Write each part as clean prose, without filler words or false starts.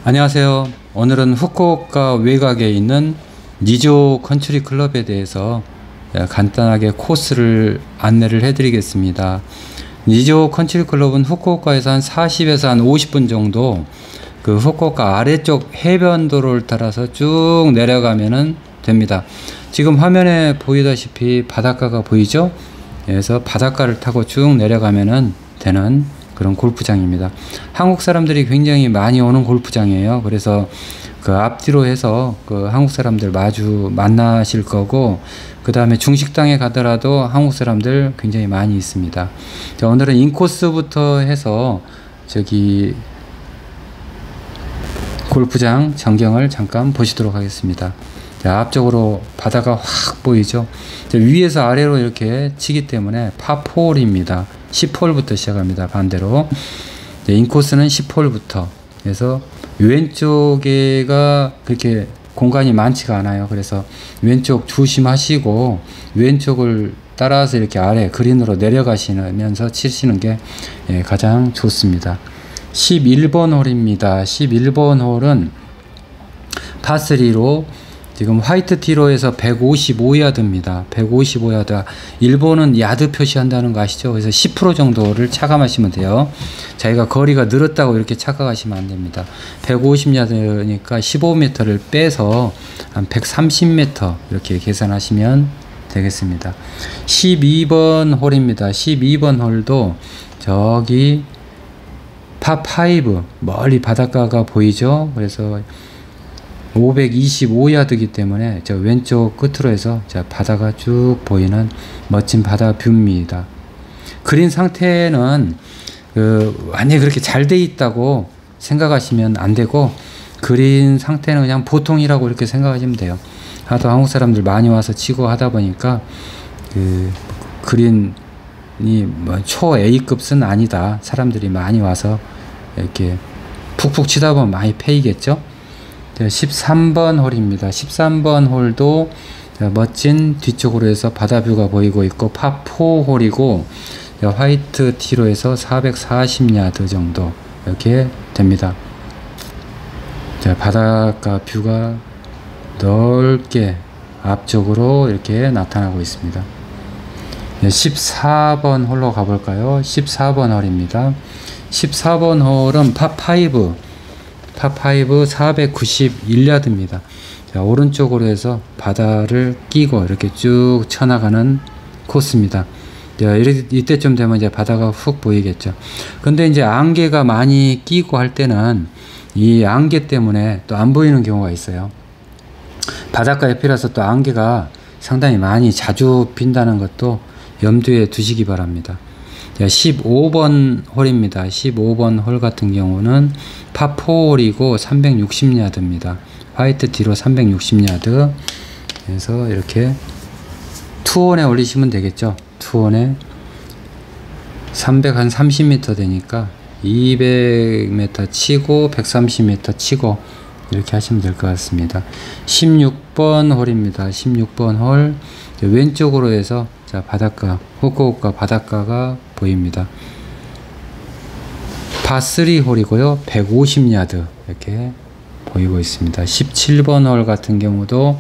안녕하세요. 오늘은 후쿠오카 외곽에 있는 니조 컨트리 클럽에 대해서 간단하게 코스를 안내를 해드리겠습니다. 니조 컨트리 클럽은 후쿠오카에서 한 40에서 한 50분 정도 그 후쿠오카 아래쪽 해변도로를 따라서 쭉 내려가면은 됩니다. 지금 화면에 보이다시피 바닷가가 보이죠? 그래서 바닷가를 타고 쭉 내려가면은 되는 그런 골프장입니다. 한국 사람들이 굉장히 많이 오는 골프장이에요. 그래서 그 앞뒤로 해서 그 한국 사람들 마주 만나실 거고, 그 다음에 중식당에 가더라도 한국 사람들 굉장히 많이 있습니다. 자, 오늘은 인코스부터 해서 저기 골프장 전경을 잠깐 보시도록 하겠습니다. 자, 앞쪽으로 바다가 확 보이죠. 자, 위에서 아래로 이렇게 치기 때문에 파4홀입니다. 10홀부터 시작합니다. 반대로 인코스는 10홀부터 해서 왼쪽에가 그렇게 공간이 많지가 않아요. 그래서 왼쪽 조심하시고 왼쪽을 따라서 이렇게 아래 그린으로 내려가시면서 치시는 게 가장 좋습니다. 11번 홀입니다. 11번 홀은 파3로 지금 화이트 티로에서 155야드입니다. 155야드. 일본은 야드 표시한다는 거 아시죠? 그래서 10% 정도를 차감하시면 돼요. 자기가 거리가 늘었다고 이렇게 착각하시면 안 됩니다. 150야드니까 15m를 빼서 한 130m 이렇게 계산하시면 되겠습니다. 12번 홀입니다. 12번 홀도 저기 파5 멀리 바닷가가 보이죠? 그래서 525야드이기 때문에 저 왼쪽 끝으로 해서 자 바다가 쭉 보이는 멋진 바다 뷰입니다. 그린 상태는 완전히 그렇게 잘 돼 있다고 생각하시면 안 되고, 그린 상태는 그냥 보통이라고 이렇게 생각하시면 돼요. 하도 한국 사람들 많이 와서 치고 하다 보니까 그린이 뭐 초 A급은 아니다. 사람들이 많이 와서 이렇게 푹푹 치다 보면 많이 패이겠죠. 13번 홀입니다. 13번 홀도 멋진 뒤쪽으로 해서 바다뷰가 보이고 있고 파4 홀이고 화이트 티로 해서 440야드 정도 이렇게 됩니다. 자, 바닷가 뷰가 넓게 앞쪽으로 이렇게 나타나고 있습니다. 14번 홀로 가볼까요? 14번 홀입니다. 14번 홀은 파5 491야드입니다. 자, 오른쪽으로 해서 바다를 끼고 이렇게 쭉 쳐나가는 코스입니다. 자, 이때쯤 되면 이제 바다가 훅 보이겠죠. 근데 이제 안개가 많이 끼고 할 때는 이 안개 때문에 또 안 보이는 경우가 있어요. 바닷가 옆이라서 또 안개가 상당히 많이 자주 빈다는 것도 염두에 두시기 바랍니다. 15번 홀입니다. 15번 홀 같은 경우는 파4홀이고 360야드입니다. 화이트 뒤로 360야드. 그래서 이렇게 투혼에 올리시면 되겠죠. 투혼에 330m 되니까 200m 치고 130m 치고 이렇게 하시면 될 것 같습니다. 16번 홀입니다. 16번 홀 왼쪽으로 해서 자, 바닷가, 후쿠오카 바닷가가 보입니다. 파3 홀이고요. 150야드 이렇게 보이고 있습니다. 17번 홀 같은 경우도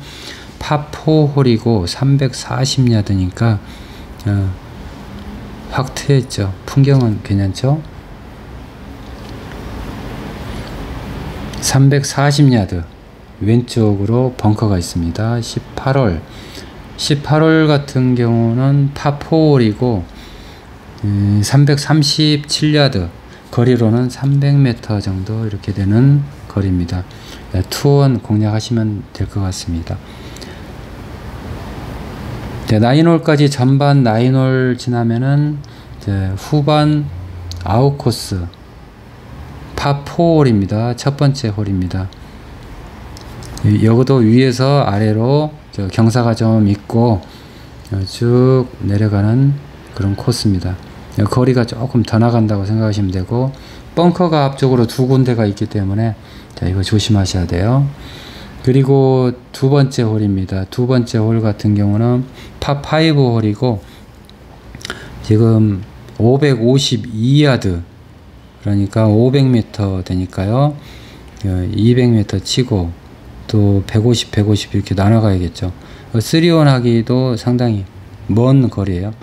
파4 홀이고 340야드니까 확 트여있죠. 풍경은 괜찮죠? 340야드 왼쪽으로 벙커가 있습니다. 18홀 같은 경우는 파4홀이고 337야드, 거리로는 300m 정도 이렇게 되는 거리입니다. 투혼 공략하시면 될 것 같습니다. 9홀까지 전반 9홀 지나면은 후반 아웃코스 파4홀입니다. 첫 번째 홀입니다. 여기도 위에서 아래로 경사가 좀 있고 쭉 내려가는 그런 코스입니다. 거리가 조금 더 나간다고 생각하시면 되고, 벙커가 앞쪽으로 두 군데가 있기 때문에 자, 이거 조심하셔야 돼요. 그리고 두 번째 홀입니다. 두 번째 홀 같은 경우는 파5 홀이고 지금 552야드, 그러니까 500m 되니까요. 200m 치고 또 150, 150 이렇게 나눠가야겠죠. 3온 하기도 상당히 먼 거리예요.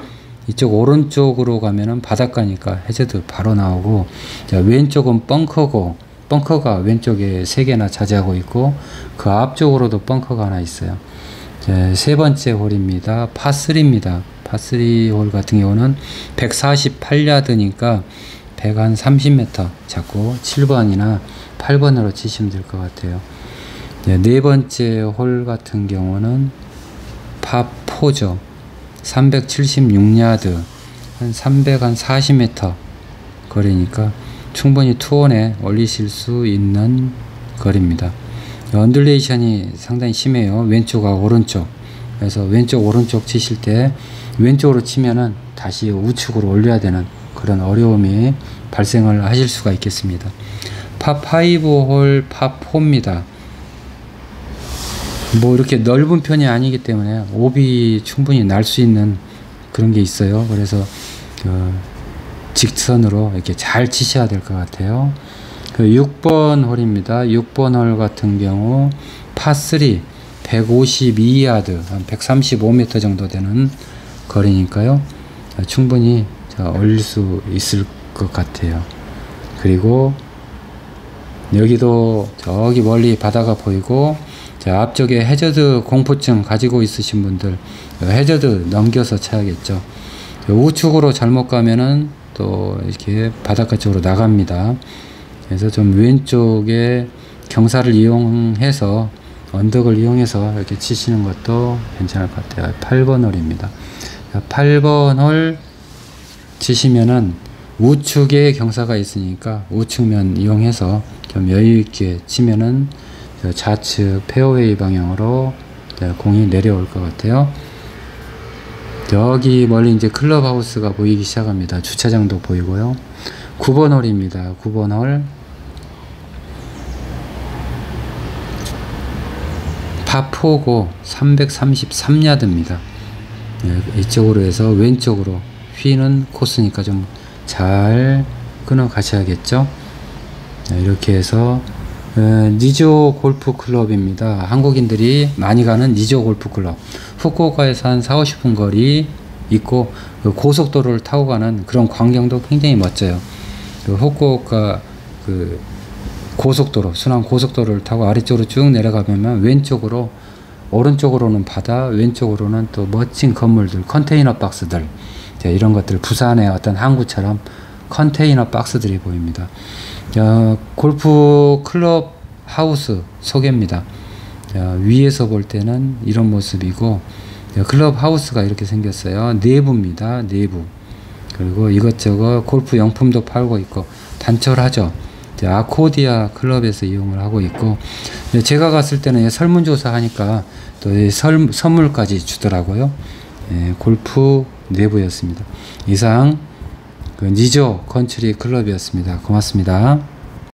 이쪽 오른쪽으로 가면은 바닷가니까 해저드 바로 나오고, 자, 왼쪽은 벙커가 왼쪽에 3개나 차지하고 있고 그 앞쪽으로도 벙커가 하나 있어요. 자, 세 번째 홀입니다. 파3입니다. 파3 홀 같은 경우는 148야드니까 130m 잡고 7번이나 8번으로 치시면 될 것 같아요. 네 번째 홀 같은 경우는 파4죠. 376야드, 한 340m 거리니까 충분히 투혼에 올리실 수 있는 거리입니다. 언듈레이션이 상당히 심해요. 왼쪽하고 오른쪽. 그래서 왼쪽 오른쪽 치실 때 왼쪽으로 치면은 다시 우측으로 올려야 되는 그런 어려움이 발생을 하실 수가 있겠습니다. 파5홀 파4입니다. 뭐 이렇게 넓은 편이 아니기 때문에 오비 충분히 날 수 있는 그런 게 있어요. 그래서 직선으로 이렇게 잘 치셔야 될 것 같아요. 6번 홀입니다. 6번 홀 같은 경우 파3 152야드, 한 135m 정도 되는 거리니까요. 충분히 올릴 수 있을 것 같아요. 그리고 여기도 저기 멀리 바다가 보이고, 자, 앞쪽에 해저드 공포증 가지고 있으신 분들 해저드 넘겨서 쳐야겠죠. 우측으로 잘못 가면은 또 이렇게 바닷가 쪽으로 나갑니다. 그래서 좀 왼쪽에 경사를 이용해서 언덕을 이용해서 이렇게 치시는 것도 괜찮을 것 같아요. 8번 홀입니다. 8번 홀 치시면은 우측에 경사가 있으니까 우측면 이용해서 좀 여유 있게 치면은 좌측 페어웨이 방향으로 공이 내려올 것 같아요. 여기 멀리 이제 클럽하우스가 보이기 시작합니다. 주차장도 보이고요. 9번 홀입니다. 9번 홀 파4고 333야드입니다. 이쪽으로 해서 왼쪽으로 휘는 코스니까 좀 잘 끊어 가셔야겠죠. 이렇게 해서 니조 골프 클럽입니다. 한국인들이 많이 가는 니조 골프 클럽. 후쿠오카에서 한 40-50분 거리 있고, 고속도로를 타고 가는 그런 광경도 굉장히 멋져요. 후쿠오카 고속도로, 순환 고속도로를 타고 아래쪽으로 쭉 내려가면 왼쪽으로, 오른쪽으로는 바다, 왼쪽으로는 또 멋진 건물들, 컨테이너 박스들, 이런 것들, 부산의 어떤 항구처럼 컨테이너 박스들이 보입니다. 골프 클럽 하우스 소개입니다. 위에서 볼 때는 이런 모습이고, 클럽 하우스가 이렇게 생겼어요. 내부입니다. 내부. 그리고 이것저것 골프 용품도 팔고 있고 단촐하죠. 아코디아 클럽에서 이용을 하고 있고, 제가 갔을 때는 설문조사 하니까 또 선물까지 주더라고요. 골프 내부였습니다. 이상 니조 컨트리 클럽이었습니다. 고맙습니다.